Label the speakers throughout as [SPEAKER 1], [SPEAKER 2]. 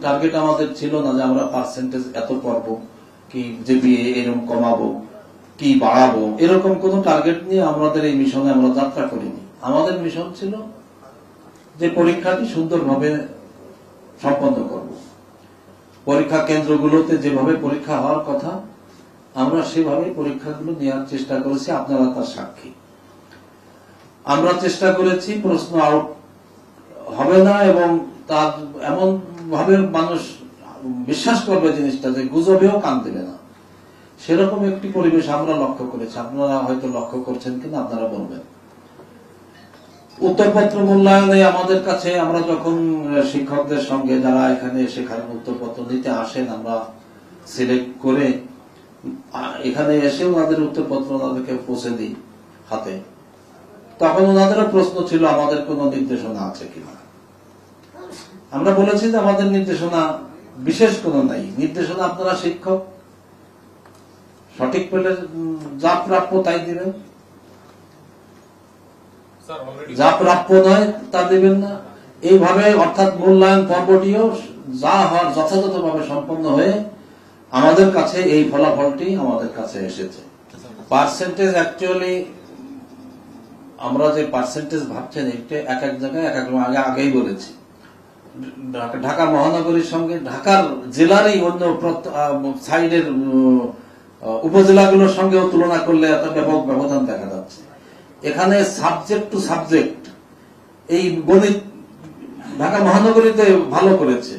[SPEAKER 1] Target আমাদের ছিল না যে আমরা পার্সেন্টেজ এত করব কি জিপিএ এরকম কমাবো কি বাড়াবো, এরকম কোন টার্গেট নিয়ে আমাদের এই মিশনে আমরা যাত্রা করিনি। আমাদের মিশন ছিল যে পরীক্ষাটি সুন্দরভাবে সম্পন্ন করব। পরীক্ষা কেন্দ্রগুলোতে যেভাবে পরীক্ষা হওয়ার কথা আমরা সেভাবে পরীক্ষাগুলো নেওয়ার চেষ্টা করেছি, আপনারা তার সাক্ষী। আমরা চেষ্টা করেছি প্রশ্ন আউট হবে না এবং তার এমন ভাবে মানুষ বিশ্বাস করবে জিনিসটা যে গুজবেও কান দেবে না, সেরকম একটি পরিবেশ আমরা লক্ষ্য করেছি। আপনারা হয়তো লক্ষ্য করছেন কিনা আপনারা বলবেন। উত্তরপত্র মূল্যায়নে আমাদের কাছে আমরা যখন শিক্ষকদের সঙ্গে যারা এখানে সেখানে উত্তরপত্র নিতে আসেন আমরা সিলেক্ট করে এখানে এসে ওনাদের উত্তরপত্র ওনাদেরকে পৌঁছে দিই হাতে, তখন ওনাদেরও প্রশ্ন ছিল আমাদের কোন নির্দেশনা আছে কিনা। আমরা বলেছি যে আমাদের নির্দেশনা বিশেষ কোন নাই, নির্দেশনা আপনারা শিক্ষক সঠিক পেলে যা প্রাপ্য তাই দিবেন, যা প্রাপ্য নয় তা দিবেন না। এইভাবে অর্থাৎ মূল্যায়ন পর্বটিও যা হওয়ার যথাযথভাবে সম্পন্ন হয়ে আমাদের কাছে এই ফলাফলটি আমাদের কাছে এসেছে। পার্সেন্টেজ অ্যাকচুয়ালি আমরা যে পার্সেন্টেজ ভাবছেন এটা এক এক জায়গায় এক এক আগেই বলেছি। ঢাকা মহানগরীর সঙ্গে ঢাকার জেলারই অন্য সাইডের উপজেলাগুলোর সঙ্গেও তুলনা করলে একটা ব্যাপক ব্যবধান দেখা যাচ্ছে। এখানে সাবজেক্ট টু সাবজেক্ট এই গণিত ঢাকা মহানগরীতে ভালো করেছে,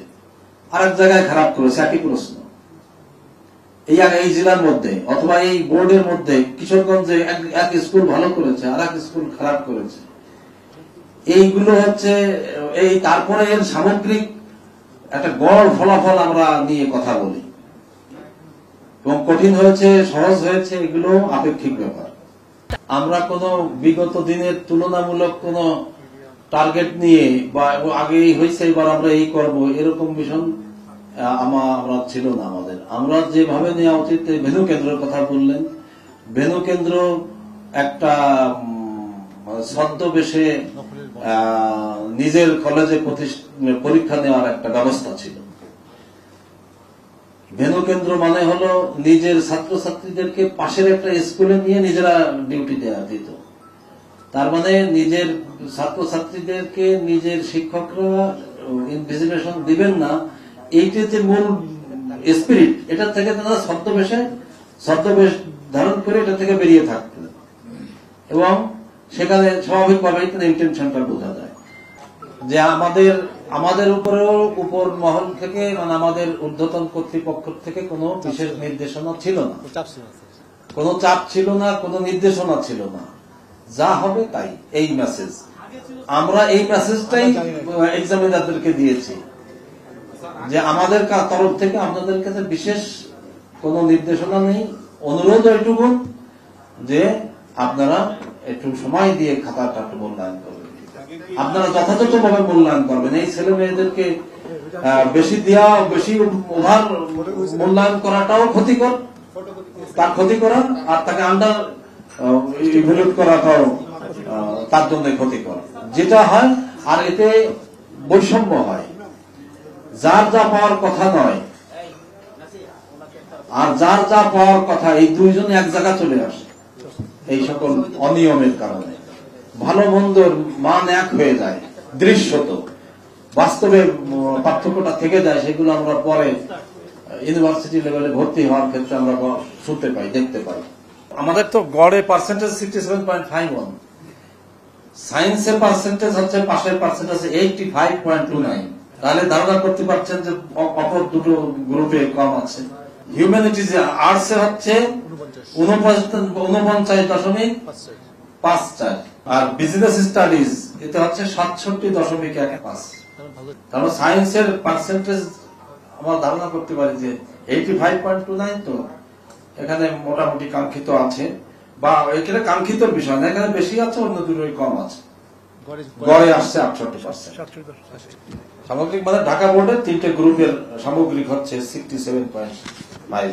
[SPEAKER 1] আর এক জায়গায় খারাপ করেছে একই প্রশ্ন। এই জেলার মধ্যে অথবা এই বোর্ডের মধ্যে কিশোরগঞ্জে এক স্কুল ভালো করেছে আর এক স্কুল খারাপ করেছে। এইগুলো হচ্ছে এই তারপরে এর সামগ্রিক একটা গড় ফলাফল আমরা নিয়ে কথা বলি, এবং কঠিন হয়েছে সহজ হয়েছে এগুলো আপেক্ষিক ব্যাপার। আমরা কোন বিগত দিনের তুলনামূলক কোন টার্গেট নিয়ে বা আগেই হয়েছে এবার আমরা এই করব এরকম মিশন আমরা ছিল না আমাদের। আমরা যেভাবে নেওয়া উচিত, ভেনু কেন্দ্রের কথা বললেন, ভেনু কেন্দ্র একটা ছদ্মবেশে নিজের কলেজে পরীক্ষা নেওয়ার একটা ব্যবস্থা ছিল। ভেনু কেন্দ্র মানে হলো নিজের ছাত্রছাত্রীদেরকে পাশের একটা স্কুলে নিয়ে নিজেরা ডিউটি দেওয়া দিত। তার মানে নিজের ছাত্রছাত্রীদেরকে নিজের শিক্ষকরা ইনভিজিলেশন দিবেন না, এইটা যে মূল স্পিরিট, এটা থেকে তারা ছদ্মবেশ ধারণ করে এটা থেকে বেরিয়ে থাকতেন এবং সেখানে স্বাভাবিকভাবে ইন্টেনশনটা বোঝা যায় যে আমাদের উপরেও উপর মহল থেকে মানে আমাদের ঊর্ধ্বতন কর্তৃপক্ষ থেকে কোনো বিশেষ নির্দেশনা ছিল না, কোনো চাপ ছিল না, কোনো নির্দেশনা ছিল না, যা হবে তাই। এই মেসেজ আমরা এই মেসেজটাই এক্সামিনারদেরকে দিয়েছি যে আমাদের তরফ থেকে আপনাদের কাছে বিশেষ কোনো নির্দেশনা নেই, অনুরোধ এইটুকু যে আপনারা একটু সময় দিয়ে খাতাটা একটু মূল্যায়ন করবেন, আপনারা যথাযথভাবে মূল্যায়ন করবেন। এই ছেলে মেয়েদেরকে বেশি দেওয়া, বেশি ওভার মূল্যায়ন করাটাও ক্ষতিকর, তার ক্ষতি করা, আর তাকে আন্ডার ইভ্যালুয়েট করাটাও তার জন্য ক্ষতিকর যেটা হয়। আর এতে বৈষম্য হয়, যার যা পাওয়ার কথা নয় আর যার যা পাওয়ার কথা, এই দুইজনে এক জায়গা চলে আসে। এই সকল অনিয়মের কারণে ভালো মন্দর মান এক হয়ে যায়, দৃশ্যত বাস্তবে পার্থক্যটা থেকে যায়। সেগুলো আমরা পরে ইউনিভার্সিটি লেভেলে ভর্তি হওয়ার ক্ষেত্রে আমরা শুনতে পাই, দেখতে পাই। আমাদের তো গড়ে পার্সেন্টেজ 67.51, সায়েন্সের পার্সেন্টেজ হচ্ছে পাশের পার্সেন্টেজ 85.29। তাহলে ধারণা করতে পারছেন যে অপর দুটো গ্রুপে কম আছে। হিউম্যানিটিজ আর্টসে হচ্ছে 49.54 আর বিজনেস স্টাডিজ এতে হচ্ছে 67.15। তাহলে সায়েন্সের পার্সেন্টেজ আমরা ধারণা করতে পারি যে 85.29, তো এখানে মোটামুটি কাঙ্ক্ষিত আছে, বা এখানে কাঙ্ক্ষিত বিষয় না, এখানে বেশি আছে, অন্য দুটোই কম আছে, গড়ে আসছে 68%। সামগ্রিক মানে ঢাকা বোর্ডের 3টে গ্রুপের সামগ্রিক হচ্ছে 67.5।